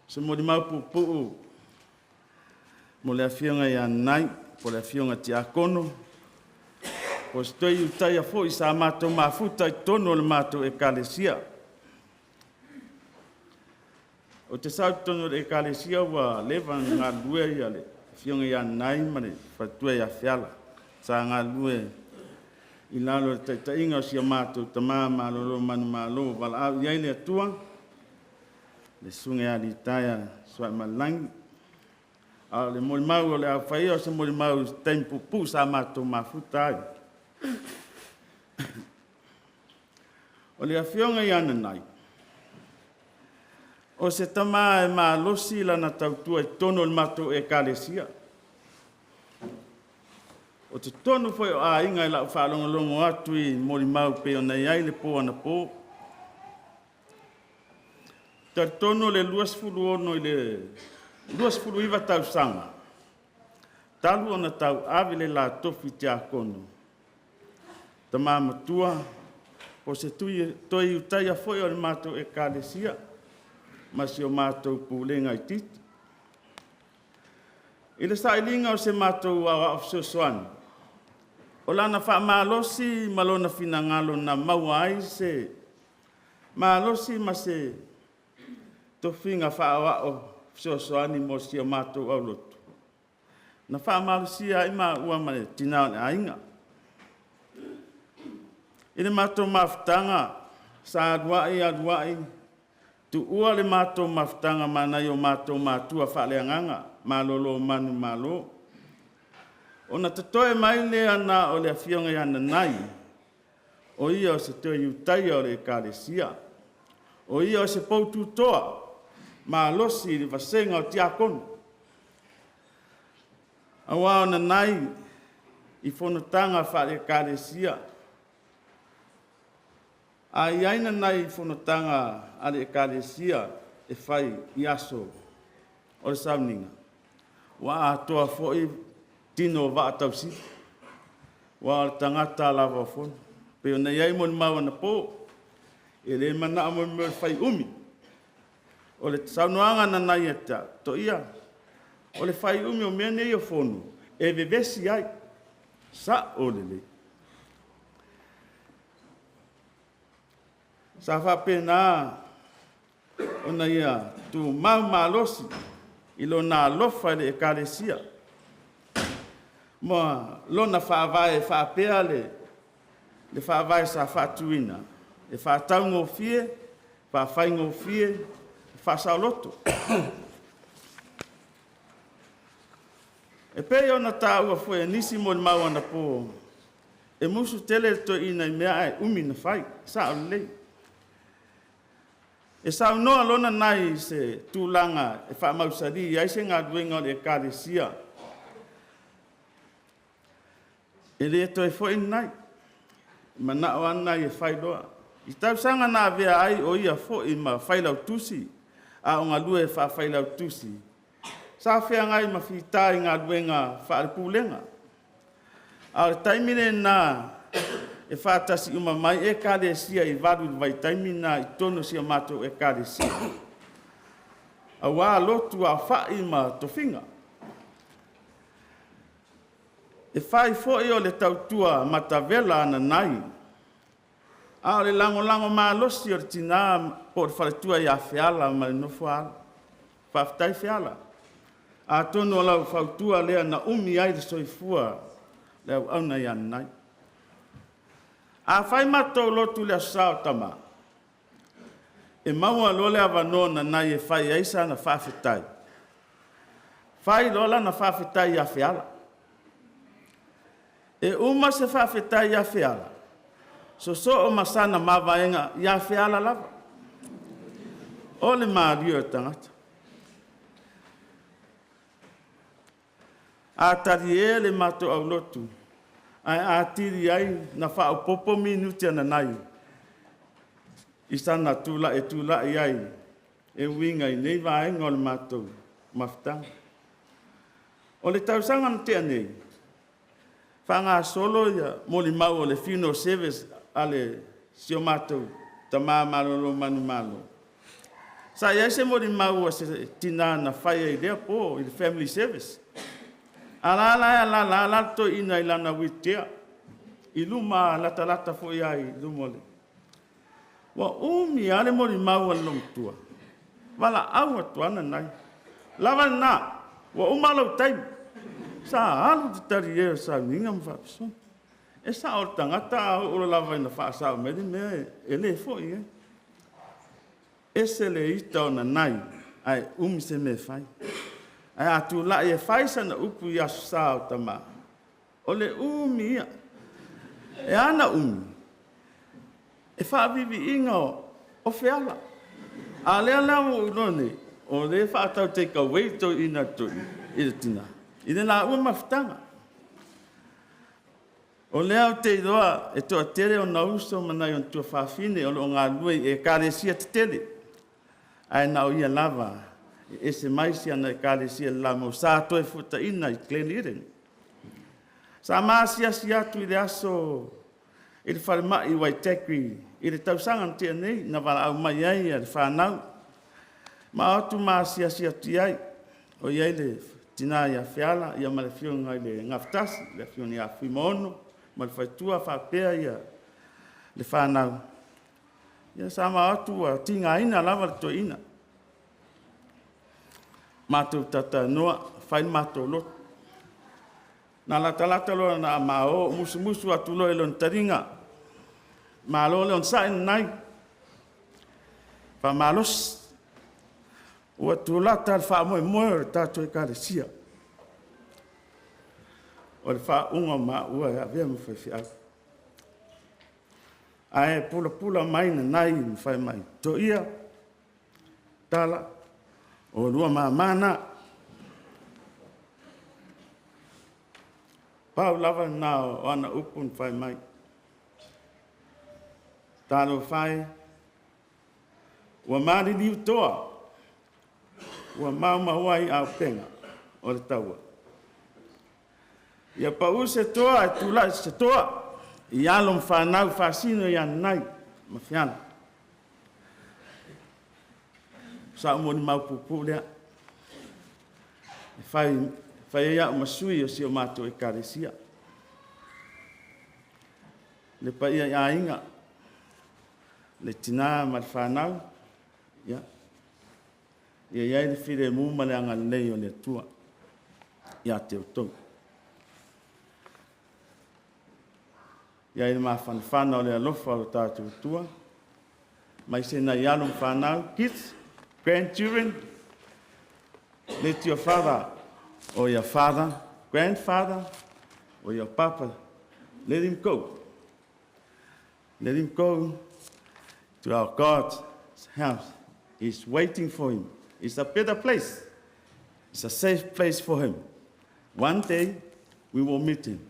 Se Molimau pupu mo le afionga ia nai, po le afionga ti akono. Po stoi utai a fo i sa mātou mafuta i tono le mātou ekalesia. O te sau tono le ekalesia wa lewa ngā lue ia le afionga ia nai ma le fatua ia fiala. Sa ngā lue i lalo le taitainga o sia mātou tamā mālolo manu mālo wala au iai le atua. Le sunga ia li taia swa malangi. A le Molimau o le au whaia o se Molimau tempu pu sa mātou mafuta ai. O le afionga i ana nai. O se tamā e mā losi lana tautua i tono le mātou e kalesia. O te tonu foi o a inga i lau whaalongolongo atu i Molimau pe o nei ai le po ana po. Tar tono le luasfulu ono i le luasfulu iwa tau sanga. Talu ona tau avile la tofi te akono. Tamā matua, o se toi utai a foi o le mātou e kalesia, ma si o mātou pūlenga i titi. I le sailinga o se mātou awa of sosoani. O lana wha mālosi malona fina ngalo na maua ai se mālosi ma se tofinga wha awa o sosoani mo si o mātou au lotu. Na wha mālosi ai mā ua mane tinao ne ainga. I le mātou mawhtanga sa aduai, tu ua le mātou mawhtanga manai o mātou mātua wha leanganga, mālolo manu mālo. O na tatoe mai lea na o le afionga i ana nai, o ia o se toi utai o le ekalesia, o ia o se poutu toa, ma losi le vasenga o tiakonu. Awa o na nai, i whanotanga wha le ekalesia, a iaina nai i whanotanga a le ekalesia e whai i aso o le sauninga. Wa a toa foi tino wa atausi, wa tangata lava fon. Peo na iai Molimau ana po, e le mana amo me whai umi. O le saunoanga na nai eta, to ia. O le whai umi o mea nei o fonu, e vevesi ai, sa o le le. Sa whapena, o na ia, tu mau malosi, ilo na lofa le ekalesia. Moa lona whaavae whaapea le whaavae sa whaatuina. E whaatau ngofie, whaafai ngofie, whaasauloto. E pei ona tāua fwe nisi Molimau ana po. E musu tele to ina i mea e umi na whai, sa o lei. E sau noa lona nai se tūlanga e whaamausari, ai se ngā duenga o le ekalesia. E le to e foi nai. Mana o ana e fai loa. I tau sanga na vea ai o ia foi ma fai lau tusi. A o ngā lue wha fai lau tusi. Sa whea ngai ma whitai ngā luenga wha ale pūlenga. A le taimine na e whātasi uma mai e kalesia i varu vai taimina i tono sia mātou e kalesia. A wā lotu a whai ma tofinga. E whai foi o le tautua matavela ana nai. A o le lango mā losi o le tina po le whaletua i a whiala ma le nofo ala. Whaftai whiala. A tono lau whautua lea na umi ai le soifua le au auna i ana nai. A whai matou lotu le asao tama. E maua lo le avanona nai e whai aisa na whawhetai. Whai lola na whawhetai i a whiala. E uma se whawhetai ia whiala. So o masana mawaenga ia whiala lava. O le mārio tangata. A tari e le mato au lotu. Ai a tiri ai na whao popo minuti ana nai. I sana tula i ai. E winga i nei vaenga o le mato mafutanga. O le tausanga na tea nei. Whanga solo ia Molimau o le funeral service ale sio mātou tamā malolo manu malo. Sa ia se Molimau se tina na whaia I lea po, I the family service. Ala to ina I lana witea. I luma lata fo ia I lumole. Wa umi ale Molimau along tua. Wala au atuana nai. Lava na, wa umalau taim. Sa alu te tari e sa ninga mwhapison. E sa o tangata o lava ina whaasau meri mea ele fo i e. E se le ita o Nanai, ai se me whai. Ai atu la e whai sana upu I asu sa o tama. O le umi ia. E ana E whaavivi inga o whiala. A lea o unone, o le whaatau te ka weito ina tui, I le tina. I le nā ua mawhitanga. O lea o te iroa, e toa tere o nauso manai on tua whawhine, o lo ngā lue e kāresia te tele. Ai nā o ia lava, e se maisi ana e kāresia lama o sā toi futa ina I Glen. Sa māsia si atu I le aso, I le whalemai I Waitakere, I le tausanga te nei, na wala au mai ai a le whanau. Ma atu māsia si atu iai, o iai le tina ia whiala, ia ma le whionga I le ngafutasi, le whionga ia whimono, ma le whaitua whapea ia le whanau. Ia sa ma atu a tinga ina lava le to ina. Mātou tata noa, whai mātou loto. Nā lata loa na mao, musu atu loa lon taringa. Ma lo leon sa nai. Fa malos. Ua tu lata fa moe tato e kāresia. O le fa unga ma ua e avea mo whai whiau. Ae pula mai na nai mo whai mai. To ia, tala, o rua mana. Pau lava na o ana upun whai mai. Tālo whai, ua māri liu toa, ua maumawai au penga o le taua. Ia pau se toa, e tūlai se toa, I alom whanau whasino I anai, ma whiana. Sa Molimau pupu lea, whai ia o masui o si o mātou e kāresia. Le pa ia ia inga, le tina ma le whanau, ia. Ia iai le whire muma le anga lei o le tua, ia te utou. Ia le maa whanawhana o le alofa o tātou tua, mai se na ialum whanau, kids, grandchildren, let your father or your father, grandfather or your papa, let him go. Let him go to our God's house. He's waiting for him. It's a better place. It's a safe place for him. One day, we will meet him.